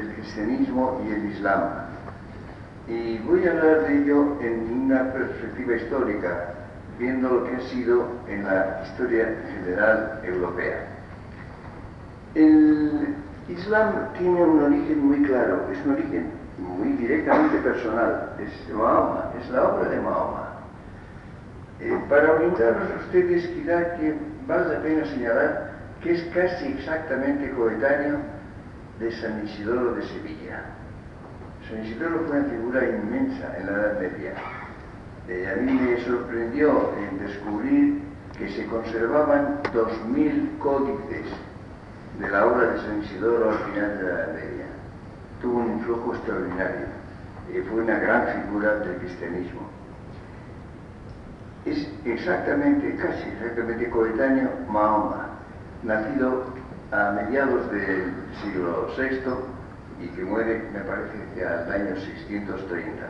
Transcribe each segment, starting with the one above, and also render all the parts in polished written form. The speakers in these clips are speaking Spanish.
el cristianismo y el islam. Y voy a hablar de ello en una perspectiva histórica, viendo lo que ha sido en la historia general europea. El islam tiene un origen muy claro, es un origen muy directamente personal, es Mahoma, es la obra de Mahoma. Para orientarlos a ustedes, quizá que vale la pena señalar que es casi exactamente coetáneo de San Isidoro de Sevilla. San Isidoro fue una figura inmensa en la Edad Media. A mí me sorprendió en descubrir que se conservaban 2000 códices de la obra de San Isidoro al final de la Edad Media. Tuvo un influjo extraordinario. Fue una gran figura del cristianismo. Es exactamente, casi exactamente coetáneo Mahoma, nacido a mediados del siglo VI y que muere, me parece, hacia el año 630.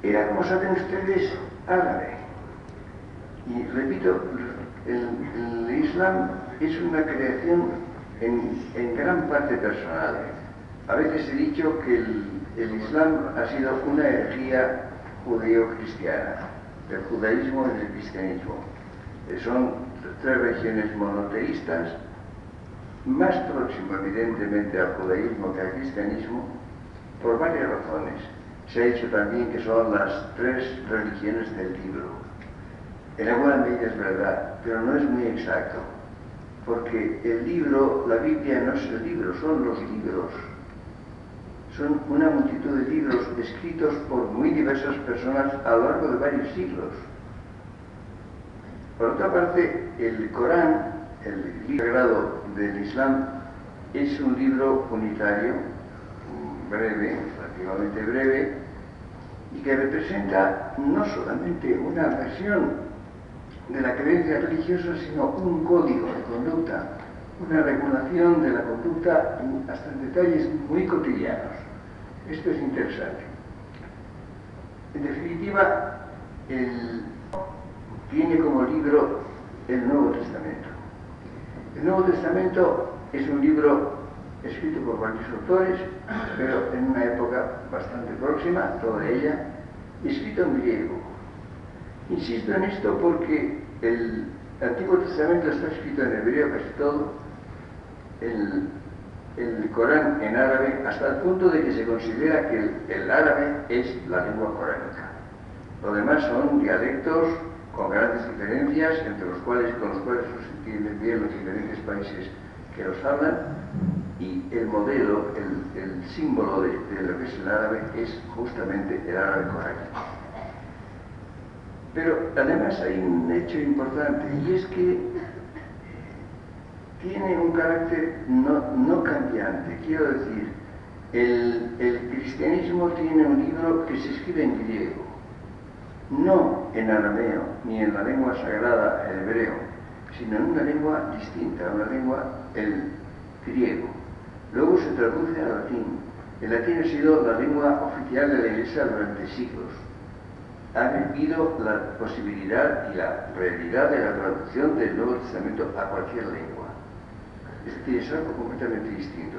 Era, como saben ustedes, árabe. Y repito, el Islam es una creación en gran parte personal. A veces he dicho que el Islam ha sido una herejía judeo-cristiana, del judaísmo y del cristianismo. Son tres religiones monoteístas, más próximo evidentemente al judaísmo que al cristianismo, por varias razones. Se ha dicho también que son las tres religiones del libro. En alguna medida es verdad, pero no es muy exacto, porque el libro, la Biblia no es el libro, son los libros. Son una multitud de libros escritos por muy diversas personas a lo largo de varios siglos. Por otra parte, el Corán, el libro sagrado del Islam, es un libro unitario, breve, relativamente breve, y que representa no solamente una versión de la creencia religiosa, sino un código de conducta, una regulación de la conducta hasta en detalles muy cotidianos. Esto es interesante. En definitiva, tiene como libro el Nuevo Testamento. El Nuevo Testamento es un libro escrito por varios autores, pero en una época bastante próxima, toda ella, escrito en griego. Insisto en esto porque el Antiguo Testamento está escrito en hebreo casi todo, el Corán en árabe, hasta el punto de que se considera que el árabe es la lengua coránica. Lo demás son dialectos con grandes diferencias, con los cuales se entienden bien los diferentes países que los hablan, y el modelo, el símbolo de lo que es el árabe es justamente el árabe coránico. Pero además hay un hecho importante, y es que tiene un carácter no cambiante. Quiero decir, el cristianismo tiene un libro que se escribe en griego, no en arameo, ni en la lengua sagrada, el hebreo, sino en una lengua distinta, una lengua, el griego. Luego se traduce al latín. El latín ha sido la lengua oficial de la Iglesia durante siglos. Ha vivido la posibilidad y la realidad de la traducción del Nuevo Testamento a cualquier lengua. Es decir, es algo completamente distinto.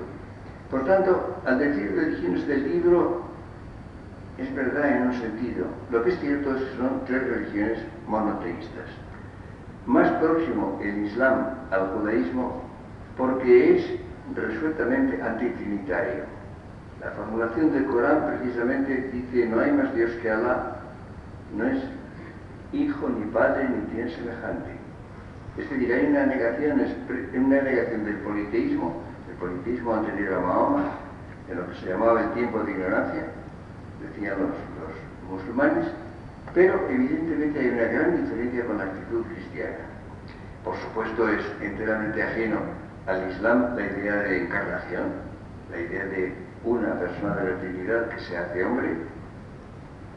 Por tanto, al decir religiones del libro, es verdad en un sentido. Lo que es cierto es que son tres religiones monoteístas. Más próximo el Islam al judaísmo porque es resueltamente antitrinitario. La formulación del Corán precisamente dice: no hay más Dios que Alá, no es hijo ni padre ni tiene semejante. Es decir, hay una negación del politeísmo anterior a Mahoma, en lo que se llamaba el tiempo de ignorancia, decían los musulmanes, pero evidentemente hay una gran diferencia con la actitud cristiana. Por supuesto, es enteramente ajeno al Islam la idea de encarnación, la idea de una persona de la Trinidad que se hace hombre.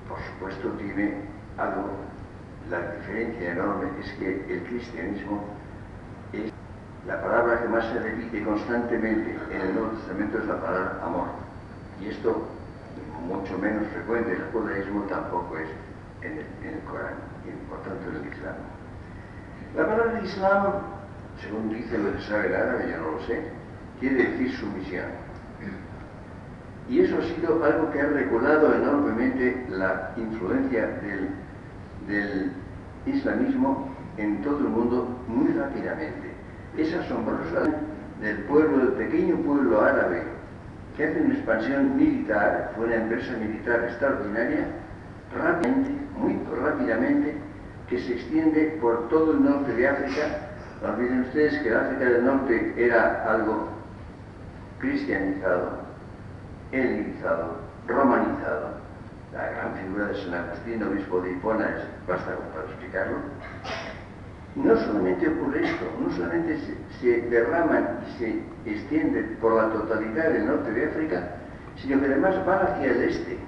Por supuesto, tiene algo. La diferencia enorme es que el cristianismo es la palabra que más se repite constantemente en el Nuevo Testamento, es la palabra amor. Y esto, mucho menos frecuente en el judaísmo, tampoco es en el Corán, y por tanto en el Islam. La palabra Islam, según dice lo que sabe el árabe, yo no lo sé, quiere decir sumisión. Y eso ha sido algo que ha regulado enormemente la influencia del islamismo en todo el mundo muy rápidamente. Es asombrosa del pueblo, del pequeño pueblo árabe, que hace una expansión militar, fue una empresa militar extraordinaria, rápidamente, muy rápidamente, que se extiende por todo el norte de África. No olviden ustedes que el África del Norte era algo cristianizado, helenizado, romanizado. La gran figura de San Agustín, obispo de Hipona, basta para explicarlo. No solamente ocurre esto, no solamente se derraman y se extienden por la totalidad del norte de África, sino que además van hacia el este.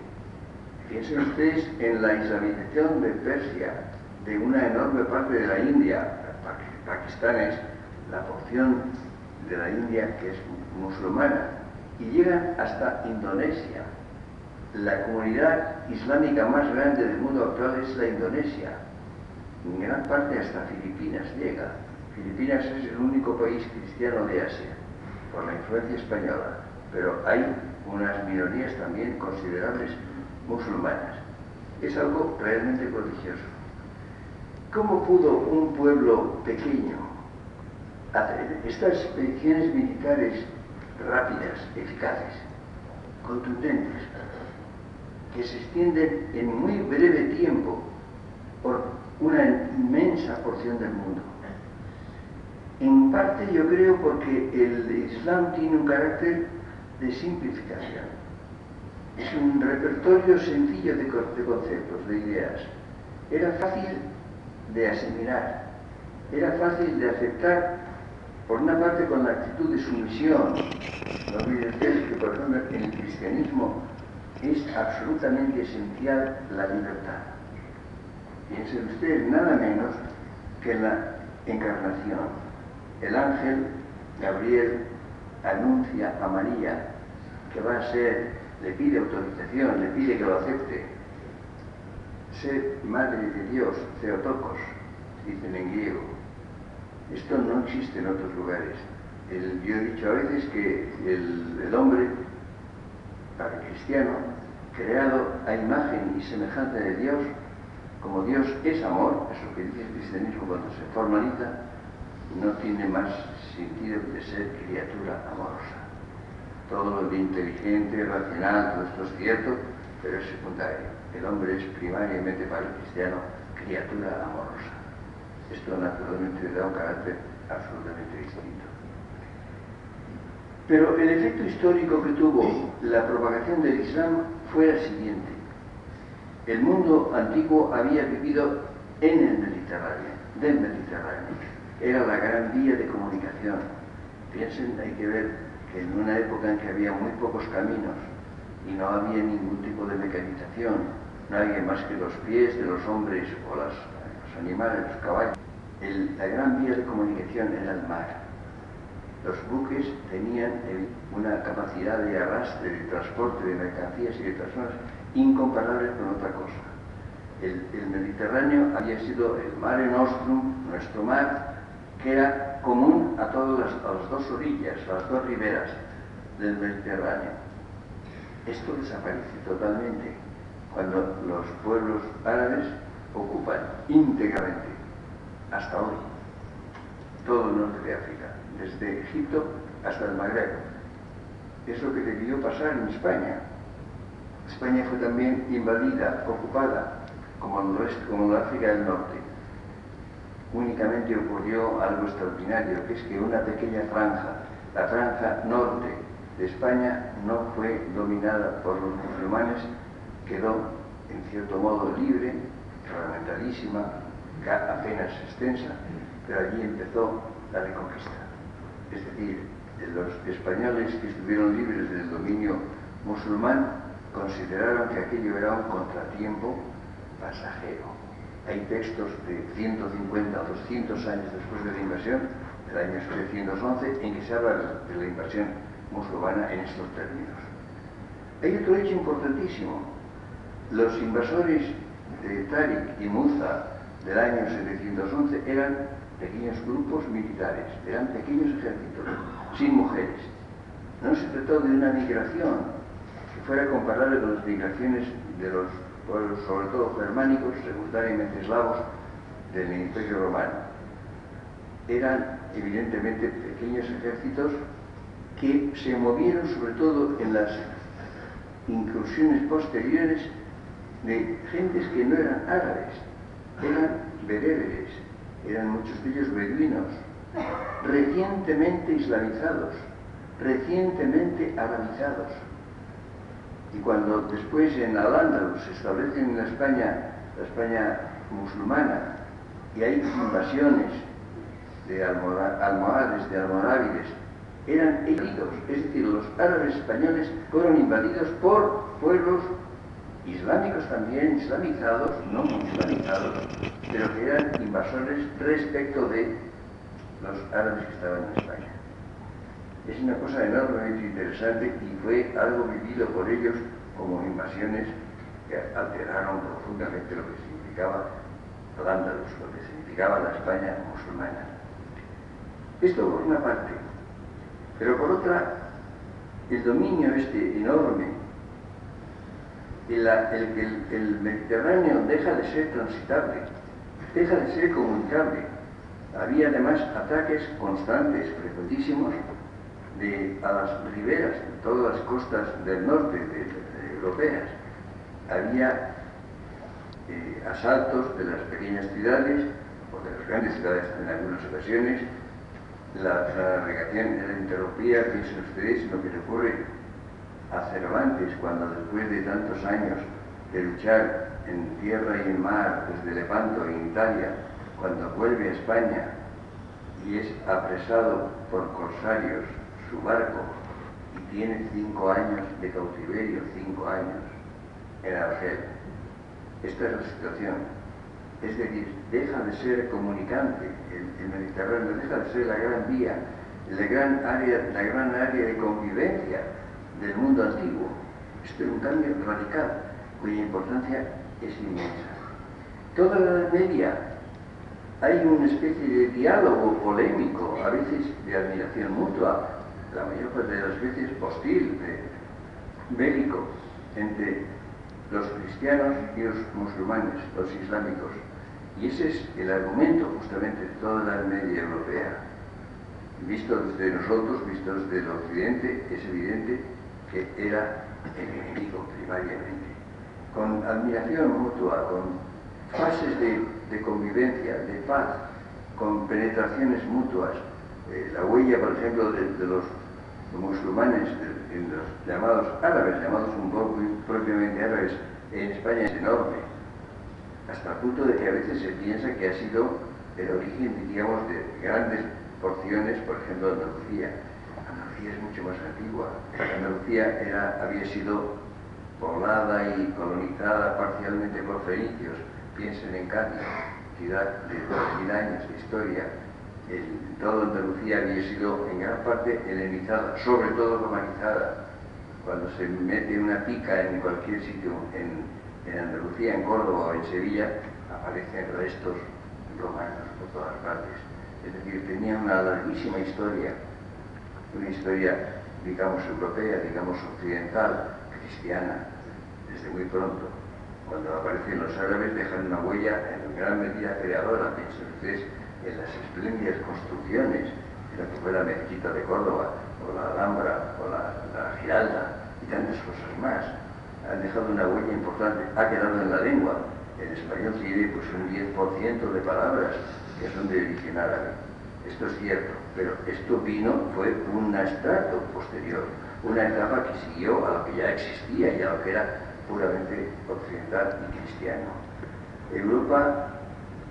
Piensen ustedes en la islamización de Persia, de una enorme parte de la India. Pakistán es la porción de la India que es musulmana, y llegan hasta Indonesia. La comunidad islámica más grande del mundo actual es la Indonesia. En gran parte hasta Filipinas llega. Filipinas es el único país cristiano de Asia, por la influencia española, pero hay unas minorías también considerables musulmanas. Es algo realmente prodigioso. ¿Cómo pudo un pueblo pequeño hacer estas expediciones militares rápidas, eficaces, contundentes, que se extienden en muy breve tiempo por una inmensa porción del mundo? En parte yo creo porque el Islam tiene un carácter de simplificación. Es un repertorio sencillo de conceptos, de ideas. Era fácil de asimilar, era fácil de aceptar, por una parte con la actitud de sumisión. No olviden ustedes que, por ejemplo, en el cristianismo es absolutamente esencial la libertad. Piensen ustedes nada menos que en la encarnación. El ángel Gabriel anuncia a María que va a ser, le pide autorización, le pide que lo acepte, ser madre de Dios, Theotokos, dicen en griego. Esto no existe en otros lugares. Yo he dicho a veces que el hombre, para el cristiano, creado a imagen y semejanza de Dios, como Dios es amor, eso que dice el cristianismo cuando se formaliza, no tiene más sentido que ser criatura amorosa. Todo lo de inteligente, racional, todo esto es cierto, pero es secundario. El hombre es primariamente para el cristiano criatura amorosa. Esto naturalmente le da un carácter absolutamente distinto. Pero el efecto histórico que tuvo la propagación del Islam fue el siguiente. El mundo antiguo había vivido en el Mediterráneo, del Mediterráneo. Era la gran vía de comunicación. Piensen, hay que ver que en una época en que había muy pocos caminos y no había ningún tipo de mecanización, no había más que los pies de los hombres o los animales, los caballos. La gran vía de comunicación era el mar. Los buques tenían una capacidad de arrastre, de transporte de mercancías y de personas incomparable con otra cosa. El Mediterráneo había sido el Mare Nostrum, nuestro mar, que era común a todas las dos orillas, a las dos riberas del Mediterráneo. Esto desaparece totalmente cuando los pueblos árabes ocupan íntegramente, hasta hoy, todo el norte de África, desde Egipto hasta el Magreb. Es lo que debió pasar en España. España fue también invadida, ocupada, como en la África del Norte. Únicamente ocurrió algo extraordinario, que es que una pequeña franja, la franja norte de España, no fue dominada por los musulmanes, quedó en cierto modo libre, fragmentadísima, apenas extensa, pero allí empezó la reconquista. Es decir, los españoles que estuvieron libres del dominio musulmán consideraron que aquello era un contratiempo pasajero. Hay textos de 150 o 200 años después de la invasión, del año 711, en que se habla de la invasión musulmana en estos términos. Hay otro hecho importantísimo. Los invasores de Tariq y Musa del año 711 eran pequeños grupos militares, eran pequeños ejércitos, sin mujeres. No se trató de una migración que fuera comparable con las migraciones de los pueblos, sobre todo germánicos, secundariamente eslavos, del Imperio Romano. Eran evidentemente pequeños ejércitos que se movieron sobre todo en las incursiones posteriores de gentes que no eran árabes, eran bereberes, eran muchos de ellos beduinos, recientemente islamizados, recientemente arabizados. Y cuando después en Al-Ándalus se establecen en la España musulmana, y hay invasiones de almohades, de almorávides, eran heridos, es decir, los árabes españoles fueron invadidos por pueblos islámicos también, islamizados, no muy islamizados, pero que eran invasores respecto de los árabes que estaban en España. Es una cosa enormemente interesante y fue algo vivido por ellos como invasiones que alteraron profundamente lo que significaba Al-Ándalus, lo que significaba la España musulmana. Esto por una parte, pero por otra, el dominio este enorme, el Mediterráneo deja de ser transitable, deja de ser comunicable. Había además ataques constantes, frecuentísimos, a las riberas, de todas las costas del norte europeas. Había asaltos de las pequeñas ciudades, o de las grandes ciudades en algunas ocasiones. La navegación era interrumpida, piensen ustedes en lo que le ocurre a Cervantes cuando después de tantos años de luchar en tierra y en mar, desde Lepanto en Italia, cuando vuelve a España y es apresado por corsarios su barco y tiene 5 años de cautiverio, 5 años en Argel. Esta es la situación. Es decir, deja de ser comunicante el Mediterráneo, deja de ser la gran vía, la gran área de convivencia del mundo antiguo. Esto es un cambio radical, cuya importancia es inmensa. Toda la Edad Media hay una especie de diálogo polémico, a veces de admiración mutua, la mayor parte de las veces hostil, bélico, entre los cristianos y los musulmanes, los islámicos. Y ese es el argumento justamente de toda la Edad Media europea. Visto desde nosotros, visto desde el Occidente, es evidente que era el enemigo primariamente. Con admiración mutua, con fases de convivencia, de paz, con penetraciones mutuas. La huella, por ejemplo, de los musulmanes, de los llamados árabes, llamados un poco propiamente árabes, en España es enorme, hasta el punto de que a veces se piensa que ha sido el origen, digamos, de grandes porciones, por ejemplo, Andalucía. Andalucía es mucho más antigua. Andalucía había sido poblada y colonizada parcialmente por fenicios. Piensen en Cádiz, ciudad de 2000 años de historia. Toda Andalucía había sido en gran parte helenizada, sobre todo romanizada. Cuando se mete una pica en cualquier sitio, en Andalucía, en Córdoba o en Sevilla, aparecen restos romanos por todas partes. Es decir, tenía una larguísima historia, una historia, digamos, europea, digamos, occidental, cristiana, desde muy pronto. Cuando aparecen los árabes dejan una huella en gran medida creadora, piensen ustedes en las espléndidas construcciones, en lo que fue la mezquita de Córdoba, o la Alhambra, o la Giralda, y tantas cosas más. Han dejado una huella importante, ha quedado en la lengua. El español tiene pues un 10% de palabras que son de origen árabe. Esto es cierto, pero esto fue un estrato posterior, una etapa que siguió a lo que ya existía y a lo que era puramente occidental y cristiano. Europa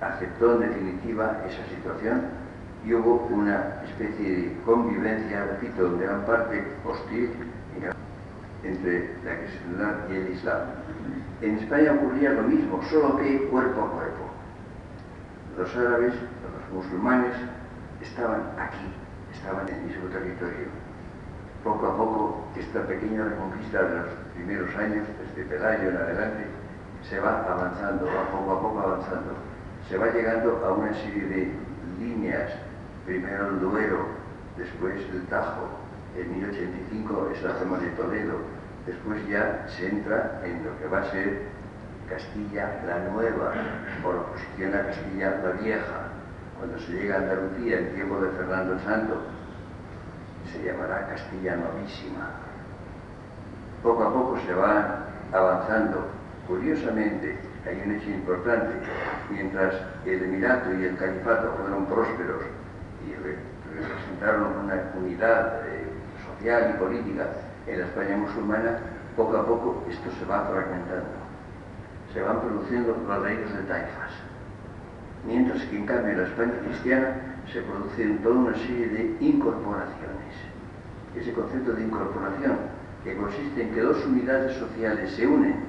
aceptó en definitiva esa situación y hubo una especie de convivencia, repito, en gran parte hostil entre la cristiandad y el islam. En España ocurría lo mismo, solo que cuerpo a cuerpo. Los árabes, los musulmanes, estaban aquí, estaban en el mismo territorio. Poco a poco, esta pequeña reconquista de los primeros años, desde Pelayo en adelante, se va avanzando, va poco a poco avanzando. Se va llegando a una serie de líneas, primero el Duero, después el Tajo, en 1085 es la toma de Toledo. Después ya se entra en lo que va a ser Castilla la Nueva, por oposición a Castilla la Vieja. Cuando se llega a Andalucía en tiempo de Fernando el Santo, se llamará Castilla Novísima. Poco a poco se va avanzando. Curiosamente, hay un hecho importante: mientras el Emirato y el Califato fueron prósperos y representaron una unidad social y política en la España musulmana, poco a poco esto se va fragmentando. Se van produciendo los reinos de taifas. Mientras que en cambio en la España cristiana se producen toda una serie de incorporaciones. Ese concepto de incorporación, que consiste en que dos unidades sociales se unen,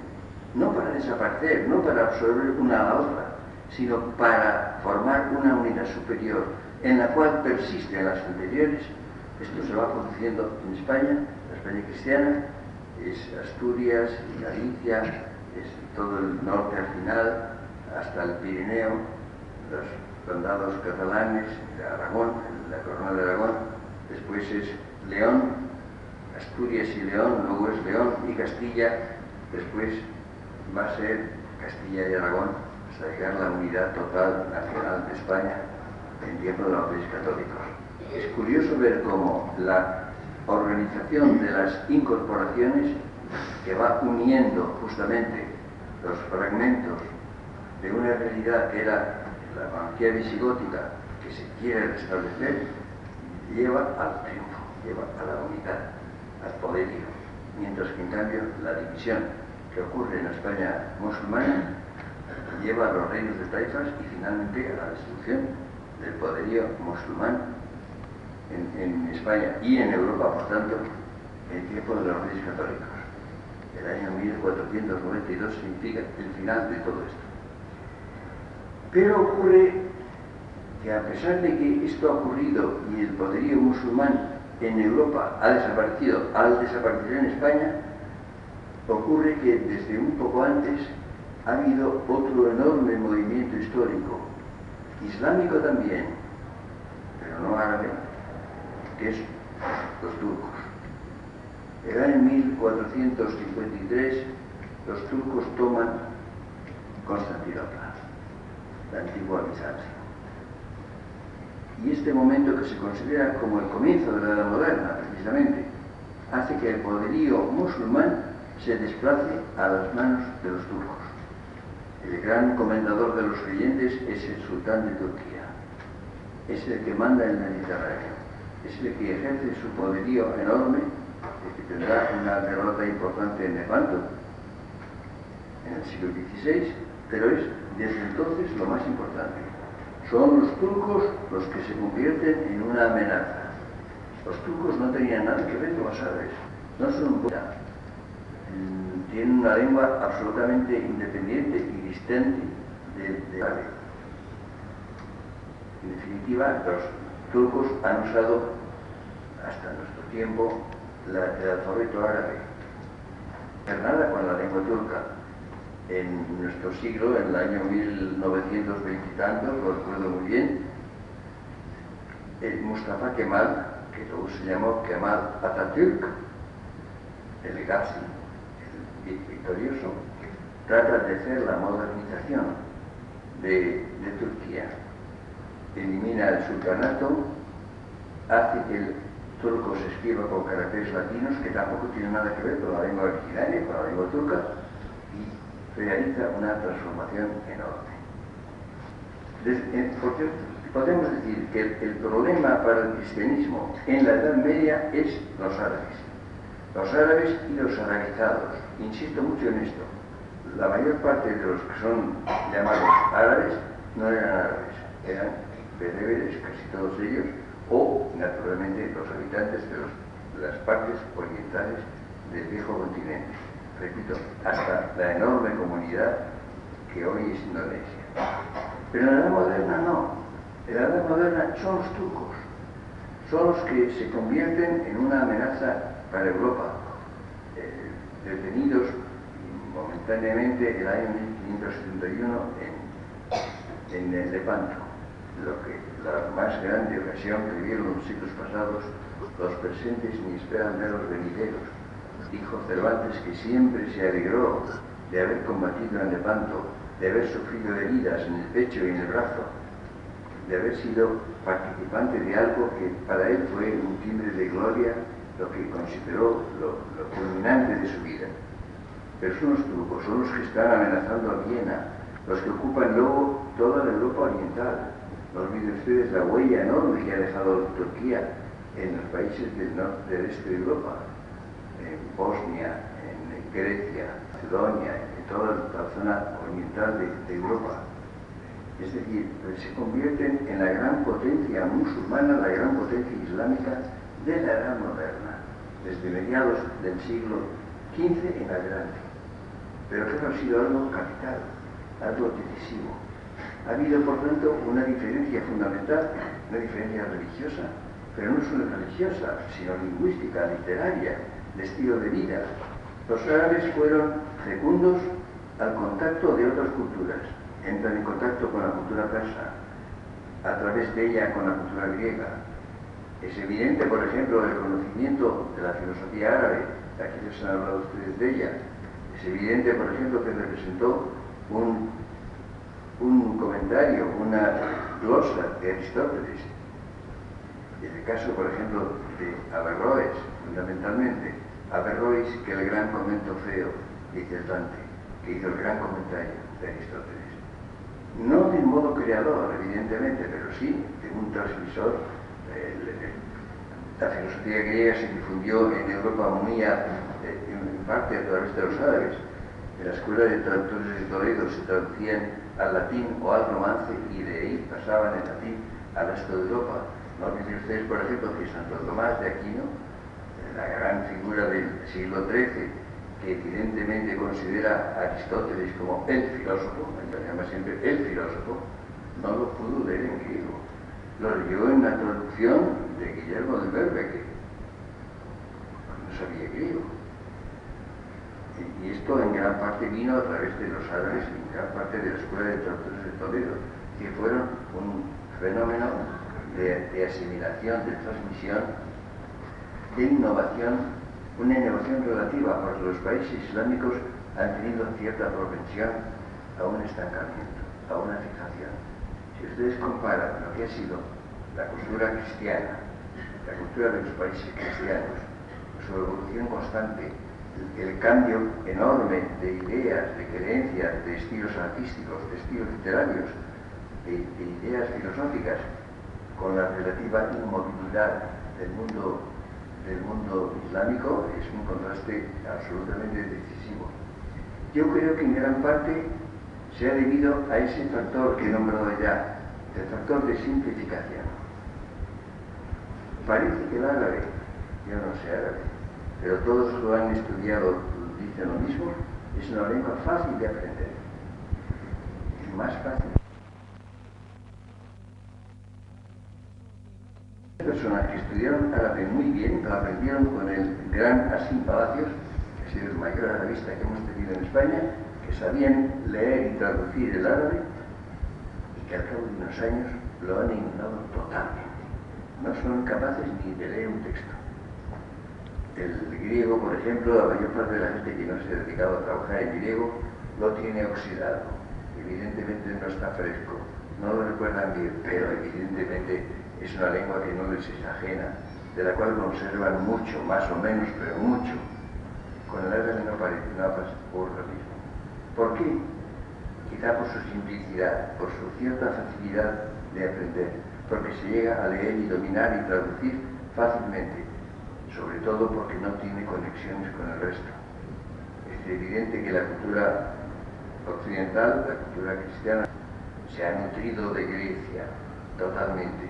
no para desaparecer, no para absorber una a la otra, sino para formar una unidad superior en la cual persisten las anteriores. Esto se va produciendo en España, la España cristiana, es Asturias y Galicia, es todo el norte al final, hasta el Pirineo, los condados catalanes, Aragón, la corona de Aragón, después es León, Asturias y León, luego es León y Castilla, después va a ser Castilla y Aragón, hasta llegar a la unidad total nacional de España en tiempo de los Reyes Católicos. Es curioso ver cómo la organización de las incorporaciones, que va uniendo justamente los fragmentos de una realidad que era la monarquía visigótica, que se quiere restablecer, lleva al triunfo, lleva a la unidad, al poderío, mientras que en cambio la división que ocurre en la España musulmana lleva a los reinos de taifas y finalmente a la destrucción del poderío musulmán en España y en Europa, por tanto, en tiempo de los Reyes Católicos. El año 1492 significa el final de todo esto. Pero ocurre que, a pesar de que esto ha ocurrido y el poderío musulmán en Europa ha desaparecido, al desaparecer en España, ocurre que desde un poco antes ha habido otro enorme movimiento histórico, islámico también, pero no árabe, que es los turcos. El año 1453 los turcos toman Constantinopla, la antigua Bizancio. Y este momento, que se considera como el comienzo de la Edad Moderna, precisamente, hace que el poderío musulmán se desplace a las manos de los turcos. El gran comendador de los creyentes es el sultán de Turquía. Es el que manda en el Mediterráneo. Es el que ejerce su poderío enorme, el que tendrá una derrota importante en Lepanto en el siglo XVI, pero es desde entonces lo más importante. Son los turcos los que se convierten en una amenaza. Los turcos no tenían nada que ver con los árabes, no son un pueblo. Tienen una lengua absolutamente independiente y distante de árabe. En definitiva, los turcos han usado hasta nuestro tiempo el alfabeto árabe. Nada con la lengua turca. En nuestro siglo, en el año 1920 y tantos, lo recuerdo muy bien, el Mustafa Kemal, que luego se llamó Kemal Atatürk, el Gazi, el victorioso, trata de hacer la modernización de Turquía. Elimina el sultanato, hace que el turco se escriba con caracteres latinos, que tampoco tienen nada que ver con la lengua originaria, con la lengua turca, y realiza una transformación enorme. Porque podemos decir que el problema para el cristianismo en la Edad Media es los árabes. Los árabes y los arabizados. Insisto mucho en esto. La mayor parte de los que son llamados árabes no eran árabes, eran bereberes, casi todos ellos, o, naturalmente, los habitantes de las partes orientales del viejo continente. Repito, hasta la enorme comunidad que hoy es Indonesia. Pero en la Edad Moderna no. En la Edad Moderna son los turcos. Son los que se convierten en una amenaza para Europa. Detenidos momentáneamente el año 1571 en Lepanto. La más grande ocasión que vivieron los siglos pasados los presentes ni esperan ver los venideros. Dijo Cervantes que siempre se alegró de haber combatido en Lepanto, de haber sufrido heridas en el pecho y en el brazo, de haber sido participante de algo que para él fue un timbre de gloria, lo que consideró lo culminante de su vida. Pero son los turcos, son los que están amenazando a Viena, los que ocupan luego toda la Europa oriental. No olviden ustedes la huella enorme que ha dejado Turquía en los países del este de Europa, en Bosnia, en Grecia, Macedonia, en toda la zona oriental de Europa. Es decir, pues se convierten en la gran potencia musulmana, la gran potencia islámica de la edad moderna, desde mediados del siglo XV en adelante. Pero que no ha sido algo capital, algo decisivo. Ha habido, por tanto, una diferencia fundamental, una diferencia religiosa, pero no solo religiosa, sino lingüística, literaria, de estilo de vida. Los árabes fueron fecundos al contacto de otras culturas, entran en contacto con la cultura persa, a través de ella con la cultura griega. Es evidente, por ejemplo, el conocimiento de la filosofía árabe, aquí les han hablado ustedes de ella. Es evidente, por ejemplo, que representó un comentario, una glosa de Aristóteles. En el caso, por ejemplo, de Averroes, fundamentalmente, Averroes, que el gran comento feo, dice Dante, que hizo el gran comentario de Aristóteles. No de modo creador, evidentemente, pero sí de un transmisor. La filosofía griega se difundió en Europa muy en parte a través de los árabes. En la escuela de traductores de Toledo se traducían al latín o al romance y de ahí pasaban el latín al resto de Europa. No olviden ustedes, por ejemplo, que Santo Tomás de Aquino, la gran figura del siglo XIII, que evidentemente considera a Aristóteles como el filósofo, lo llama siempre el filósofo, no lo pudo leer en griego. Lo leyó en la traducción de Guillermo de Berbeke, no sabía griego. Y esto en gran parte vino a través de los árabes, en gran parte de la escuela de traductores de Toledo, que fueron un fenómeno de asimilación, de transmisión, de innovación, una innovación relativa, porque los países islámicos han tenido cierta propensión a un estancamiento, a una fijación. Si ustedes comparan lo que ha sido la cultura cristiana, la cultura de los países cristianos, su evolución constante, el cambio enorme de ideas, de creencias, de estilos artísticos, de estilos literarios, de ideas filosóficas, con la relativa inmovilidad del mundo islámico, es un contraste absolutamente decisivo. Yo creo que en gran parte se ha debido a ese factor que he nombrado ya, el factor de simplificación. Parece que el árabe, yo no sé árabe, pero todos lo han estudiado, dicen lo mismo, es una lengua fácil de aprender, es más fácil. Personas que estudiaron árabe muy bien, lo aprendieron con el gran Asim Palacios, que ha sido el mayor arabista que hemos tenido en España, que sabían leer y traducir el árabe y que al cabo de unos años lo han ignorado totalmente. No son capaces ni de leer un texto. El griego, por ejemplo, la mayor parte de la gente que no se ha dedicado a trabajar en griego lo tiene oxidado. Evidentemente no está fresco, no lo recuerdan bien, pero evidentemente es una lengua que no les es ajena, de la cual conservan mucho, más o menos, pero mucho. Con el árabe no ocurre lo mismo. ¿Por qué? Quizá por su simplicidad, por su cierta facilidad de aprender, porque se llega a leer y dominar y traducir fácilmente, sobre todo porque no tiene conexiones con el resto. Es evidente que la cultura occidental, la cultura cristiana, se ha nutrido de Grecia totalmente,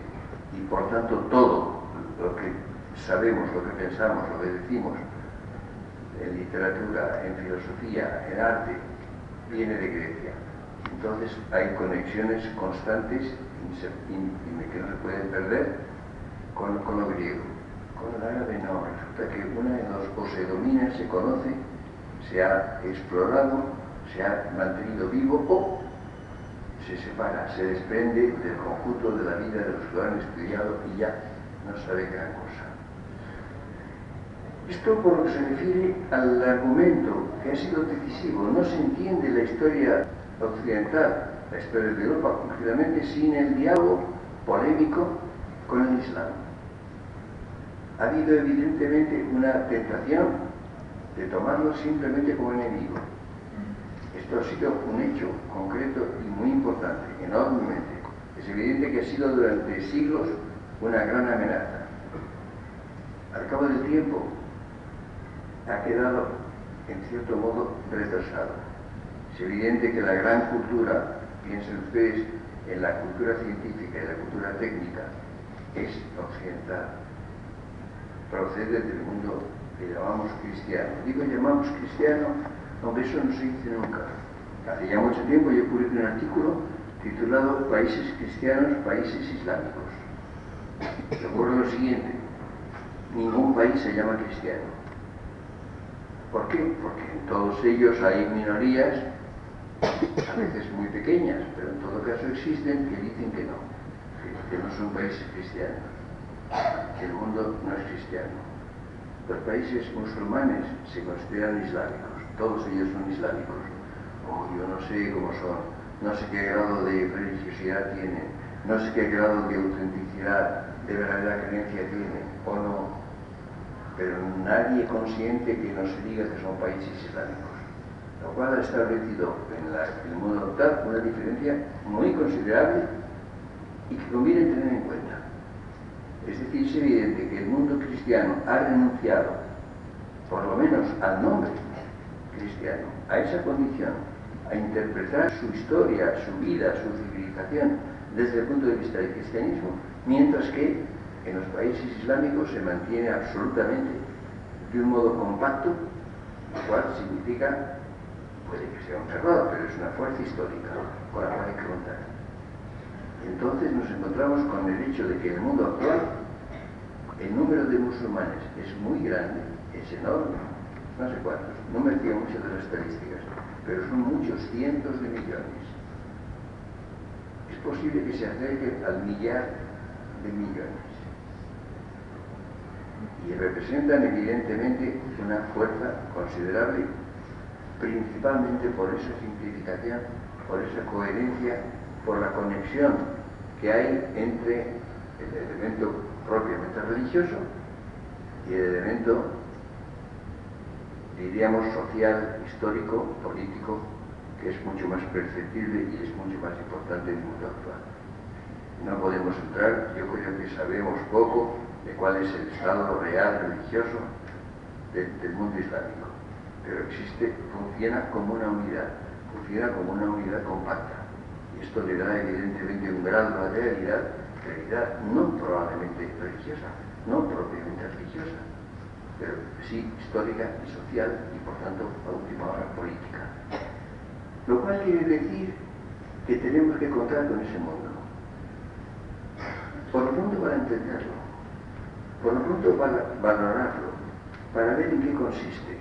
y por tanto todo lo que sabemos, lo que pensamos, lo que decimos en literatura, en filosofía, en arte, viene de Grecia. Entonces hay conexiones constantes que no se pueden perder con lo griego. Con el árabe no, resulta que una de dos o se domina, se conoce, se ha explorado, se ha mantenido vivo o se separa, se desprende del conjunto de la vida de los que lo han estudiado y ya no sabe gran cosa. Esto por lo que se refiere al argumento que ha sido decisivo. No se entiende la historia occidental, la historia de Europa concretamente, sin el diálogo polémico con el Islam. Ha habido evidentemente una tentación de tomarlo simplemente como enemigo. Esto ha sido un hecho concreto y muy importante, enormemente. Es evidente que ha sido durante siglos una gran amenaza. Al cabo del tiempo ha quedado, en cierto modo, retrasado. Es evidente que la gran cultura, piensen ustedes en la cultura científica y la cultura técnica, es occidental. Procede del mundo que llamamos cristiano. Digo llamamos cristiano, aunque eso no se dice nunca. Hace ya mucho tiempo yo publiqué un artículo titulado Países cristianos, países islámicos. Ocurre lo siguiente: ningún país se llama cristiano. ¿Por qué? Porque en todos ellos hay minorías, a veces muy pequeñas, pero en todo caso existen, que dicen que no son países cristianos, que el mundo no es cristiano. Los países musulmanes se consideran islámicos, todos ellos son islámicos, o yo no sé cómo son, no sé qué grado de religiosidad tienen, no sé qué grado de autenticidad, de verdadera creencia tienen, o no, pero nadie consciente que no se diga que son países islámicos, lo cual ha establecido en el mundo occidental una diferencia muy considerable y que conviene tener en cuenta. Es decir, es evidente que el mundo cristiano ha renunciado, por lo menos al nombre cristiano, a esa condición, a interpretar su historia, su vida, su civilización desde el punto de vista del cristianismo, mientras que en los países islámicos se mantiene absolutamente de un modo compacto, lo cual significa, puede que sea un error, pero es una fuerza histórica con la cual hay que contar. Entonces nos encontramos con el hecho de que en el mundo actual el número de musulmanes es muy grande, es enorme, no sé cuántos, no me fío mucho de las estadísticas, pero son muchos cientos de millones. Es posible que se acerque al millar de millones. Y representan evidentemente una fuerza considerable, principalmente por esa simplificación, por esa coherencia, por la conexión que hay entre el elemento propiamente religioso y el elemento, diríamos, social, histórico, político, que es mucho más perceptible y es mucho más importante en el mundo actual. No podemos entrar, yo creo que sabemos poco de cuál es el estado real religioso del mundo islámico, pero existe, funciona como una unidad compacta. Y esto le da evidentemente un grado de realidad no probablemente religiosa, no propiamente religiosa, pero sí histórica y social y por tanto a última hora política. Lo cual quiere decir que tenemos que contar con ese mundo. Por lo pronto para entenderlo, por lo pronto para valorarlo, para ver en qué consiste,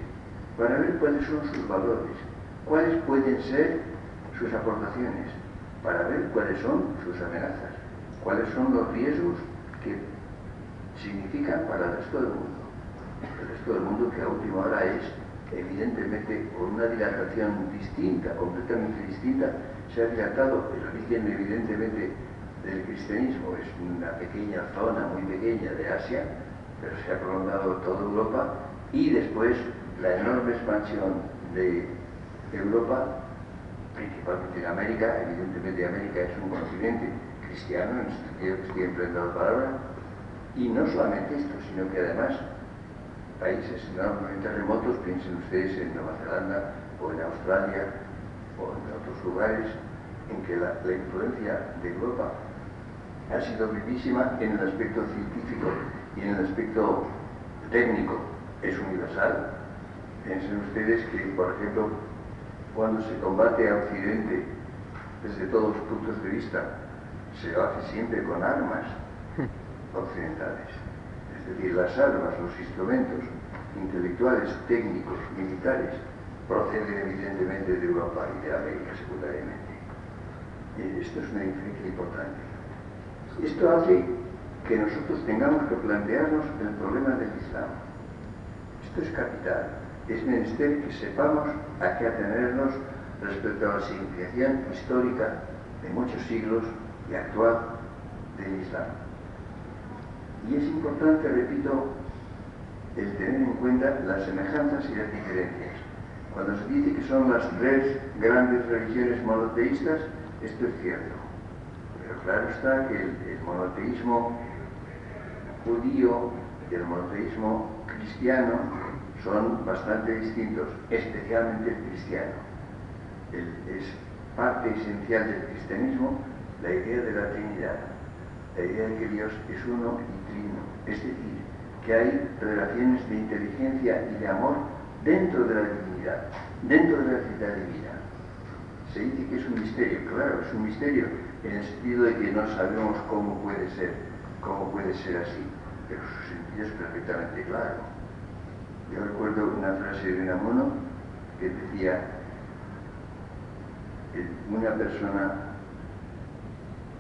para ver cuáles son sus valores, cuáles pueden ser sus aportaciones, para ver cuáles son sus amenazas, cuáles son los riesgos que significan para el resto del mundo. El resto del mundo que a última hora es, evidentemente, por una dilatación distinta, completamente distinta, se ha dilatado el origen, evidentemente, del cristianismo. Es una pequeña zona, muy pequeña de Asia, pero se ha prolongado toda Europa, y después la enorme expansión de Europa, principalmente en América. Evidentemente América es un continente cristiano, en el sentido que estoy empleando la palabra, y no solamente esto, sino que además países enormemente remotos, piensen ustedes en Nueva Zelanda o en Australia o en otros lugares en que la influencia de Europa ha sido vivísima en el aspecto científico y en el aspecto técnico, es universal. Piensen ustedes que, por ejemplo, cuando se combate a Occidente desde todos los puntos de vista, se lo hace siempre con armas occidentales. Es decir, las armas, los instrumentos intelectuales, técnicos, militares, proceden evidentemente de Europa y de América secundariamente. Y esto es una diferencia importante. Esto hace que nosotros tengamos que plantearnos el problema del Islam. Esto es capital. Es menester que sepamos a qué atenernos respecto a la significación histórica de muchos siglos y actual del Islam. Y es importante, repito, el tener en cuenta las semejanzas y las diferencias. Cuando se dice que son las tres grandes religiones monoteístas, esto es cierto. Pero claro está que el monoteísmo judío y el monoteísmo cristiano son bastante distintos, especialmente el cristiano. Es parte esencial del cristianismo la idea de la Trinidad, la idea de que Dios es uno y trino, es decir, que hay relaciones de inteligencia y de amor dentro de la divinidad, dentro de la ciudad divina. Se dice que es un misterio, claro, es un misterio en el sentido de que no sabemos cómo puede ser así, pero su sentido es perfectamente claro. Yo recuerdo una frase de Unamuno que decía: una persona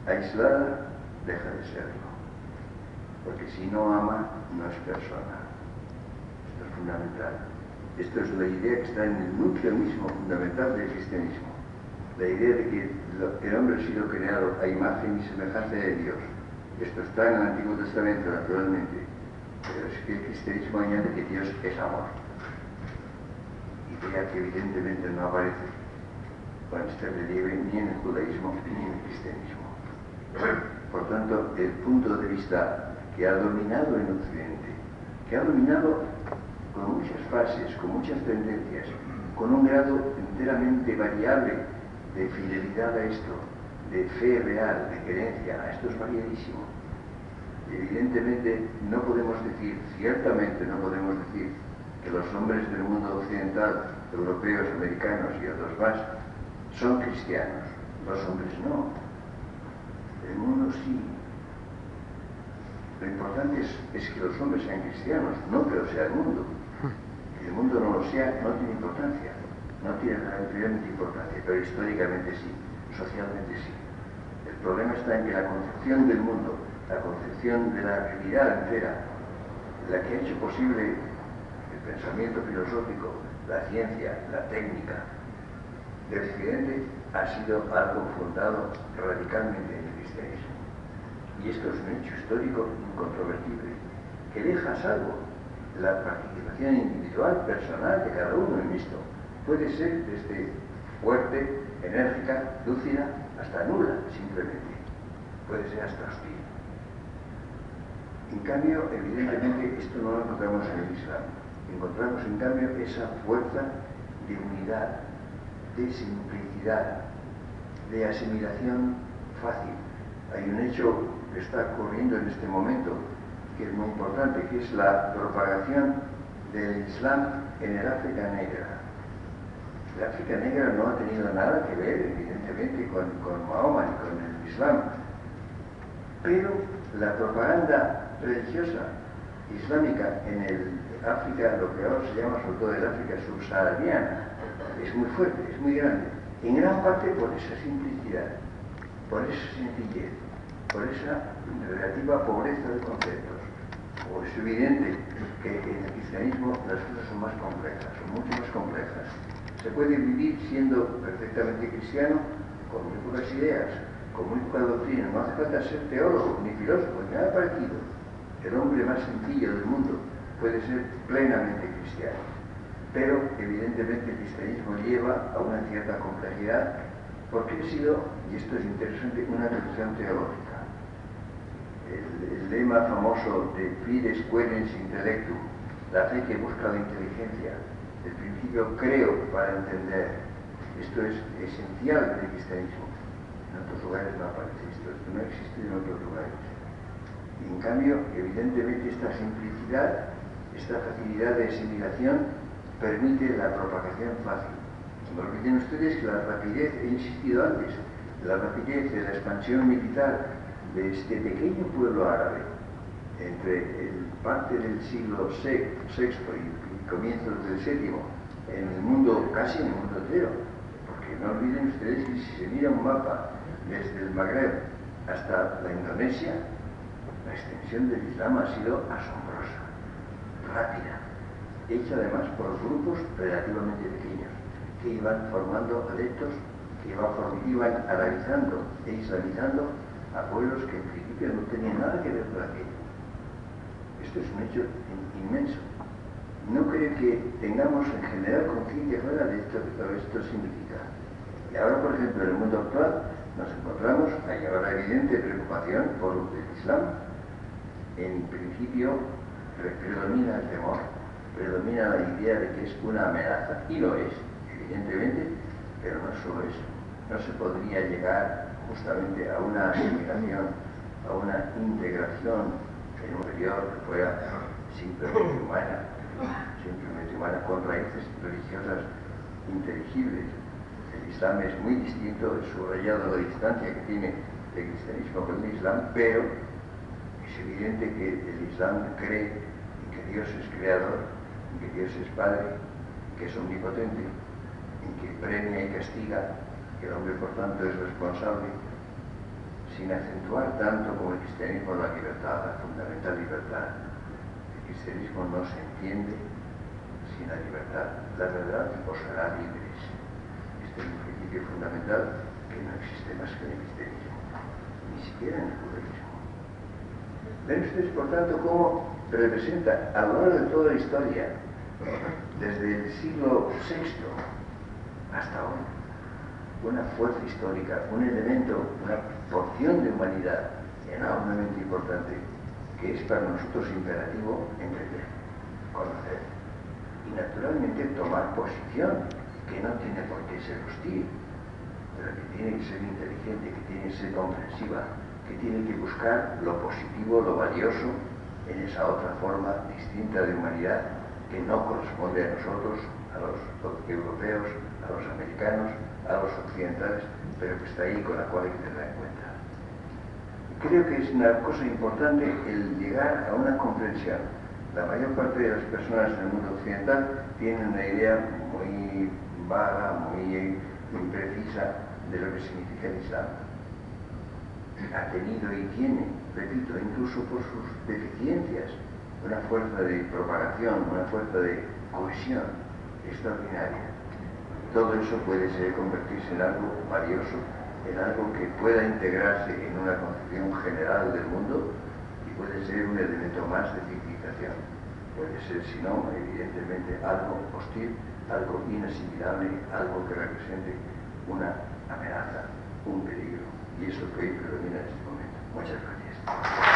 aislada deja de serlo, porque si no ama, no es persona. Esto es fundamental. Esto es la idea que está en el núcleo mismo fundamental del cristianismo. La idea de que el hombre ha sido creado a imagen y semejanza de Dios. Esto está en el Antiguo Testamento, naturalmente, pero es que el cristianismo añade que Dios es amor. Idea que evidentemente no aparece con este relieve ni en el judaísmo ni en el cristianismo. Por tanto, el punto de vista que ha dominado en Occidente, que ha dominado con muchas fases, con muchas tendencias, con un grado enteramente variable de fidelidad a esto, de fe real, de creencia, a esto es variadísimo. Evidentemente no podemos decir, ciertamente no podemos decir, que los hombres del mundo occidental, europeos, americanos y otros más, son cristianos. Los hombres no. El mundo sí. Lo importante es que los hombres sean cristianos, no que lo sea el mundo. Que el mundo no lo sea no tiene importancia, no tiene realmente importancia, pero históricamente sí, socialmente sí. El problema está en que la concepción del mundo, la concepción de la realidad entera, la que ha hecho posible el pensamiento filosófico, la ciencia, la técnica del Occidente, ha sido algo fundado radicalmente en el cristianismo. Y esto es un hecho histórico incontrovertible, que deja a salvo la participación individual, personal de cada uno en esto. Puede ser desde fuerte, enérgica, lúcida, hasta nula, simplemente. Puede ser hasta hostil. En cambio, evidentemente, esto no lo encontramos en el Islam. Encontramos, en cambio, esa fuerza de unidad, de simplicidad, de asimilación fácil. Hay un hecho que está ocurriendo en este momento que es muy importante, que es la propagación del Islam en el África Negra. El África Negra no ha tenido nada que ver, evidentemente, con Mahoma ni con el Islam, pero la propaganda religiosa islámica en el África, lo que ahora se llama sobre todo el África subsahariana, es muy fuerte, es muy grande, en gran parte por esa simplicidad, por esa sencillez, por esa relativa pobreza de conceptos. O es evidente que en el cristianismo las cosas son más complejas, son mucho más complejas. Se puede vivir siendo perfectamente cristiano con muy pocas ideas, con muy poca doctrina. No hace falta ser teólogo, ni filósofo, ni nada parecido. El hombre más sencillo del mundo puede ser plenamente cristiano. Pero evidentemente el cristianismo lleva a una cierta complejidad porque ha sido, y esto es interesante, una religión teológica. El lema famoso de Fides querens intellectum, la fe que busca la inteligencia, el principio creo para entender, esto es esencial del cristianismo. En otros lugares no aparece esto no existe en otros lugares. Y en cambio, evidentemente, esta simplicidad, esta facilidad de asimilación permite la propagación fácil. No olviden ustedes que la rapidez, he insistido antes, la rapidez de la expansión militar de este pequeño pueblo árabe entre el parte del siglo VI y comienzos del VII en el mundo, casi en el mundo entero, porque no olviden ustedes que si se mira un mapa desde el Magreb hasta la Indonesia, la extensión del Islam ha sido asombrosa, rápida. hecha además por grupos relativamente pequeños, que iban formando adeptos, que iban arabizando e islamizando a pueblos que en principio no tenían nada que ver con aquello. Esto es un hecho inmenso. No creo que tengamos en general conciencia clara de esto, que todo esto significa. Y ahora, por ejemplo, en el mundo actual nos encontramos, hay ahora evidente preocupación por el Islam. En principio predomina el temor, predomina la idea de que es una amenaza, y lo es, evidentemente, pero no solo eso. No se podría llegar justamente a una asimilación, a una integración en un interior que fuera simplemente humana, con raíces religiosas inteligibles. El Islam es muy distinto, es subrayado la distancia que tiene el cristianismo con el Islam, pero es evidente que el Islam cree en que Dios es creador, en que Dios es Padre, que es omnipotente, en que premia y castiga, que el hombre por tanto es responsable, sin acentuar tanto como el cristianismo la libertad, la fundamental libertad. El cristianismo no se entiende sin la libertad. La verdad os hará libres. Este es un principio fundamental que no existe más que en el cristianismo, ni siquiera en el judaísmo. Ven ustedes, por tanto, cómo representa a lo largo de toda la historia, desde el siglo VI hasta hoy, una fuerza histórica, un elemento, una porción de humanidad enormemente importante, que es para nosotros imperativo entender, conocer y naturalmente tomar posición, que no tiene por qué ser hostil, pero que tiene que ser inteligente, que tiene que ser comprensiva, que tiene que buscar lo positivo, lo valioso en esa otra forma distinta de humanidad que no corresponde a nosotros, a los europeos, a los americanos, a los occidentales, pero que está ahí, con la cual hay que tenerla en cuenta. Creo que es una cosa importante el llegar a una comprensión. La mayor parte de las personas en el mundo occidental tienen una idea muy vaga, muy imprecisa de lo que significa el Islam. Ha tenido y tiene, repito, incluso por sus deficiencias, una fuerza de propagación, una fuerza de cohesión extraordinaria. Todo eso puede convertirse en algo valioso, en algo que pueda integrarse en una concepción general del mundo y puede ser un elemento más de civilización. Puede ser, si no, evidentemente algo hostil, algo inasimilable, algo que represente una amenaza, un peligro. Y eso es lo que hoy predomina en este momento. Muchas gracias.